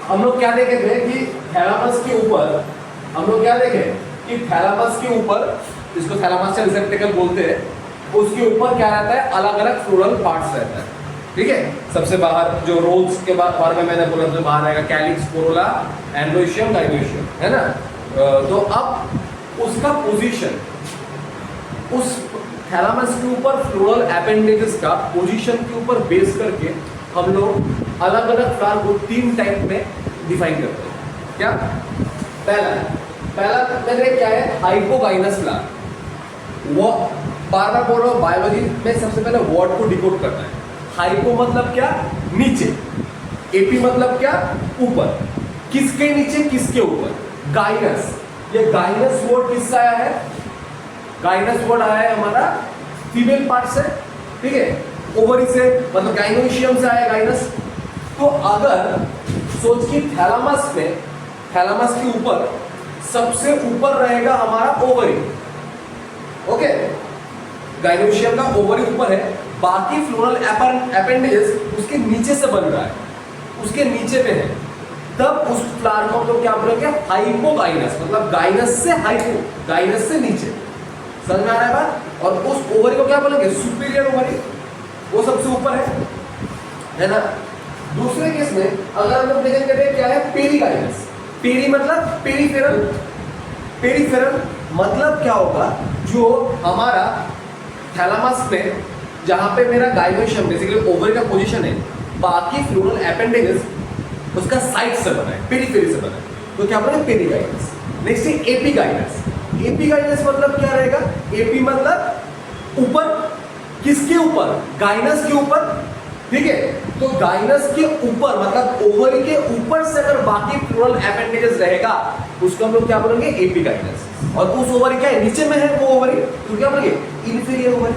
हम लोग क्या देखे थे कि थैलामस के ऊपर हम लोग क्या देखे कि थैलामस के ऊपर, इसको थैलामस से रिसेप्टेकल बोलते हैं, उसके ऊपर क्या रहता है, अलग अलग फ्लोरल पार्ट्स रहता है। ठीक है, सबसे बाहर जो रोड्स के बारे में मैंने बोला, तो बाहर आएगा कैलिक्स, कोरोला, एंड्रोइशियम, डाइनोइशियम, है ना। तो अब उसका पोजीशन, उस थैलामस के ऊपर फ्लोरल अपेंडेजेस का पोजीशन के ऊपर बेस करके हम लोग अलग अलग फ्लावर को 3 टाइप में डिफाइन करते हैं। क्या? पहला मेरे क्या है, हाइपोगाइनस फ्लावर। वो बार बार बोलो, बायोलॉजी में सबसे पहले वर्ड को डिकोड करना है। हाइपो मतलब क्या? नीचे। एपी मतलब क्या? ऊपर। किसके नीचे, किसके ऊपर? गाइनस। ये गाइनस वर्ड किससे आया है? गाइनस वर्ड आया है हमारा फीमेल पार्ट से। ठीक है, ओवरी से, मतलब गाइनोशियम से आया गाइनस। तो अगर सोच कि थैलामस में, थैलामस के ऊपर सबसे ऊपर रहेगा हमारा ओवरी। ओके, गाइनोशियम का ओवरी ऊपर है, बाकी फ्लोरल अपेंडेजेस उसके नीचे से बन रहा है, उसके नीचे पे है, तब उस फ्लावर को हम लोग क्या बोलेंगे? हाइपोगाइनस। मतलब गाइनस से हाइपो, गाइनस से नीचे। समझ में आ रहा है बात? और उस ओवरी को क्या बोलेंगे? सुपीरियर ओवरी, वो सबसे ऊपर है ना। दूसरे केस में अगर हम लोग देखेंगे क्या है, पेरीगाइनस। पेरी मतलब पेरिफेरल। पेरिफेरल मतलब क्या होगा, जो हमारा थैलामस में जहां पे मेरा गाइनोशियम बेसिकली ओवरी का पोजीशन है, बाकी फ्लोरल अपेंडेजेस उसका साइड से बना है, पेरिफेरी से बना है, तो क्या बोलेंगे? पेरीगाइनस। नेक्स्ट है एपिगाइनस। एपिगाइनस मतलब क्या रहेगा? एपी मतलब ऊपर। किसके ऊपर? गाइनस के ऊपर। ठीक है, तो गाइनस के ऊपर मतलब ओवरी के ऊपर से अगर बाकी फ्लोरल अपेंडेजेस रहेगा, उसको हम लोग क्या बोलेंगे? एपिगाइनस। और उस ओवरी क्या है, नीचे में है वो ओवरी, तो क्या बोलेंगे? Inferior ovary.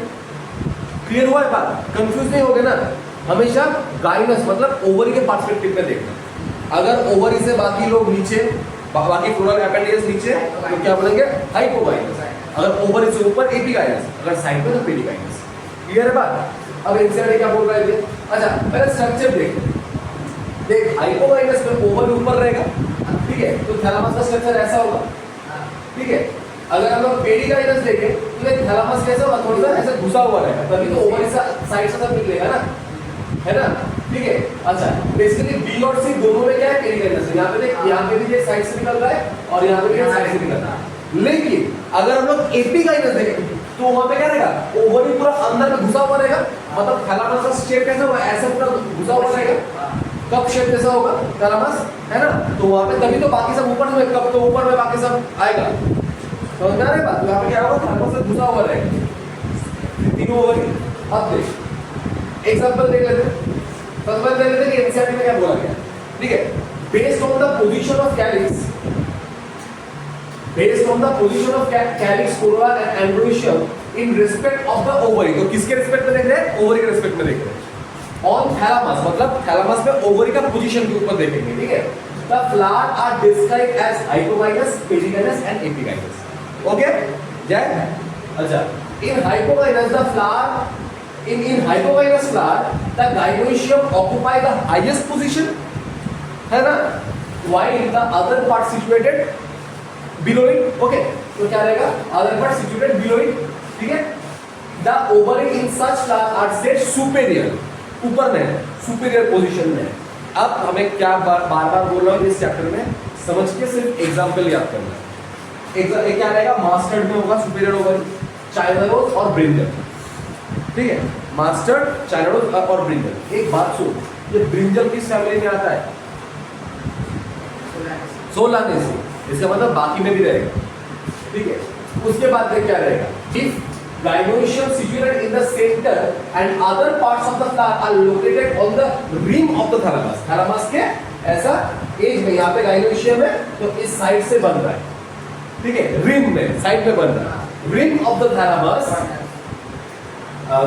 क्लियर हुआ है बात? कंफ्यूज नहीं हो गए ना? हमेशा गाइनस मतलब ओवरी के पर्सपेक्टिव में देखना। अगर ओवरी से बाकी लोग नीचे, बाकी फ्लोरल अपेंडेजेस नीचे, तो क्या बोलेंगे? हाइपोगाइनस। अगर ओवरी से ऊपर एपिगाइनस, अगर साइड में तो पेरीगाइनस। क्लियर है बात? अब एनसीईआरटी क्या बोल रहा है? अच्छा, पहले स्ट्रक्चर देख, हाइपोगाइनस में ओवरी ऊपर रहेगा। ठीक है, तो थैलामस का स्ट्रक्चर ऐसा होगा। ठीक है, अगर हम लोग पेरीगाइनस देखें तो ये थैलामस कैसा होगा? थोड़ा सा ऐसे घुसा हुआ रहेगा, तभी तो ओवरी साइड से सब निकलेगा ना, है ना। ठीक है, अच्छा, बेसिकली बी और सी दोनों में क्या है? पेरीगाइनस। यहाँ पे देख, यहाँ पे भी ये साइड से निकल रहा है और यहाँ पे भी साइड से निकल रहा है। लेकिन अगर हम लोग एपिगाइनस देखें तो वहां पे क्या रहेगा? ओवरी पूरा अंदर में घुसा हुआ रहेगा। मतलब थैलामस का शेप कैसा होगा? ऐसा पूरा घुसा हुआ रहेगा। कप शेप जैसा होगा थैलामस, है ना। तो वहां पे तभी तो बाकी सब ऊपर में, कप तो ऊपर में, बाकी सब आएगा। समझ में आ रहा है बात? यहाँ पे क्या होगा? थैलामस से घुसा हुआ रहेगा तीनों ओवरी। अब देख, एग्जांपल देख लेते हैं। सबसे पहले देख लेते हैं कि एनसीईआरटी में क्या बोला गया। ठीक है, based on the position of calyx, based on the position of calyx, corolla and androecium in respect of the ovary। तो किसके रिस्पेक्ट में देख रहे हैं? ओवरी के रिस्पेक्ट में देख रहे हैं। On thalamus मतलब थैलामस में ओवरी का पोजीशन के ऊपर देखेंगे। ठीक है, the flower are described as hypogynous, perigynous and epigynous। Okay, जय। अच्छा, in hypogynous the flower, in hypogynous flower the gynoecium occupy the highest position, है ना, while the other part situated below it। Okay, तो क्या रहेगा? other part situated below it। ठीक है, the ovary in such flower are set superior, ऊपर में, superior position में। अब हमें क्या बार बार बोल रहा हूँ इस चैप्टर में, समझ के सिर्फ एग्जाम्पल याद करना है। क्या रहेगा? मास्टर्ड में होगा सुपीरियर ओवरी, चाइना रोज और ब्रिंजल। ठीक है, मास्टर्ड, चाइना रोज और ब्रिंजल। एक बात सुन, ये ब्रिंजल किस फैमिली में आता है? सोलानेसी। इसका मतलब बाकी में भी रहेगा। ठीक है, उसके बाद में क्या रहेगा? If gynoecium situated in the center and other parts of the flower are located on the rim of the thalamus। thalamus के ऐसा एज में, यहाँ पे gynoecium है तो इस साइड से बन रहा है। ठीक है, रिम में, साइड में बन रहा है, रिम ऑफ द थैलामस।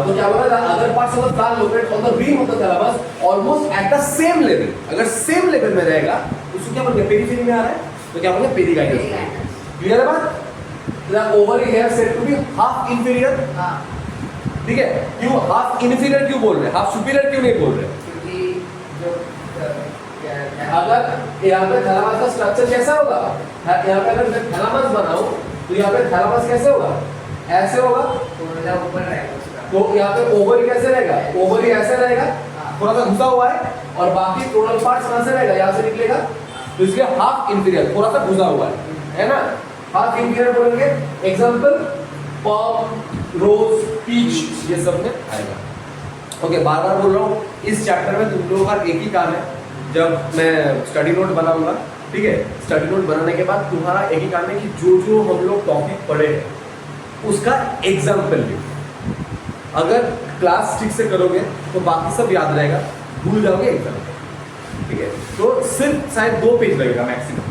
तो क्या बोला था? Other parts of the flower located on the rim of the thalamus almost at the same level. अगर सेम लेवल में रहेगा तो उसको क्या बोलेंगे? पेरीफेरी में आ रहा है तो क्या बोलेंगे? पेरीगाइनस। क्लियर है बात? The ovary here said to be half inferior। ठीक है, क्यों half inferior क्यों बोल रहे हैं? half superior क्यों नहीं बोल रहे? क्योंकि जो अगर यहाँ पे थैलामस का स्ट्रक्चर कैसा होगा, यहाँ पे अगर मैं थैलामस बनाऊं तो यहाँ पे थैलामस कैसे होगा, ऐसे होगा, ऊपर रहेगा उसका। तो यहाँ पे ओवरी कैसे रहेगा, ओवरी ऐसे रहेगा, थोड़ा सा घुसा हुआ है, और बाकी टोटल पार्ट्स कहाँ से रहेगा, यहाँ से निकलेगा, तो इसलिए हाफ इंफीरियर थोड़ा सा घुसा हुआ है ना। हाफ इंफीरियर बोलेंगे, एग्जांपल पॉम, रोज, पीच, ये सब में आएगा। ओके, बार बार बोल रहा हूँ, इस चैप्टर में तुम लोगों का एक ही काम है, जब मैं स्टडी नोट बनाऊंगा, ठीक है, स्टडी नोट बनाने के बाद तुम्हारा एक ही काम है कि जो जो हम लोग टॉपिक पढ़े हैं उसका एग्जाम्पल लिखो। अगर क्लास ठीक से करोगे तो बाकी सब याद रहेगा, भूल जाओगे एग्जाम्पल, ठीक है। तो सिर्फ शायद 2 पेज लगेगा मैक्सिमम,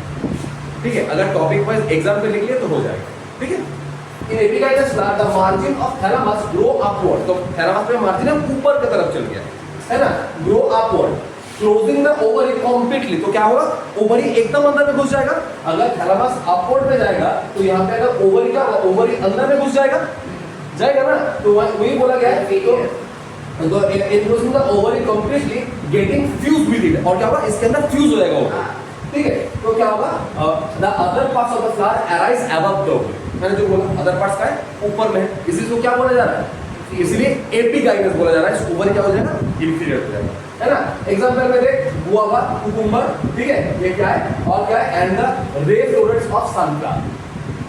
ठीक है, अगर टॉपिक वाइज एग्जाम्पल लिख लिए तो हो जाएगा, ठीक है। In epigastrus flower, the margin of thalamus grow upward. तो thalamus में मार्जिन है ऊपर की तरफ चल गया है ना, grow upward, closing the ovary completely। तो क्या होगा, ओवरी एकदम अंदर में घुस जाएगा। अगर थैलामस अपवर्ड में जाएगा तो यहाँ पे अगर ओवरी का, ओवरी अंदर में घुस जाएगा ना, तो वही बोला गया है तो enclosing the ovary completely, getting fused with it। और क्या होगा, इसके अंदर फ्यूज हो जाएगा ओवरी, ठीक है। तो क्या होगा, the other parts of the flower arise above the ovary। मैंने जो बोला अदर पार्ट्स का है ऊपर में, इसी को क्या बोला जा रहा है, इसलिए एपिगाइनस बोला जा रहा है। ओवरी क्या हो जाएगा, इंफीरियर हो जाएगा, है ना। एग्जांपल में देख, गुआवा, कुकुम्बर, ठीक है, ये क्या है और क्या है, and the ray florets of sunflower.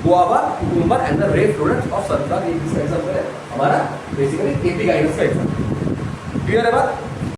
Guava, cucumber and the ray florets of sunflower, ये किसका एग्जांपल है, हमारा बेसिकली एपिगाइनस का एग्जांपल। क्लियर है बात।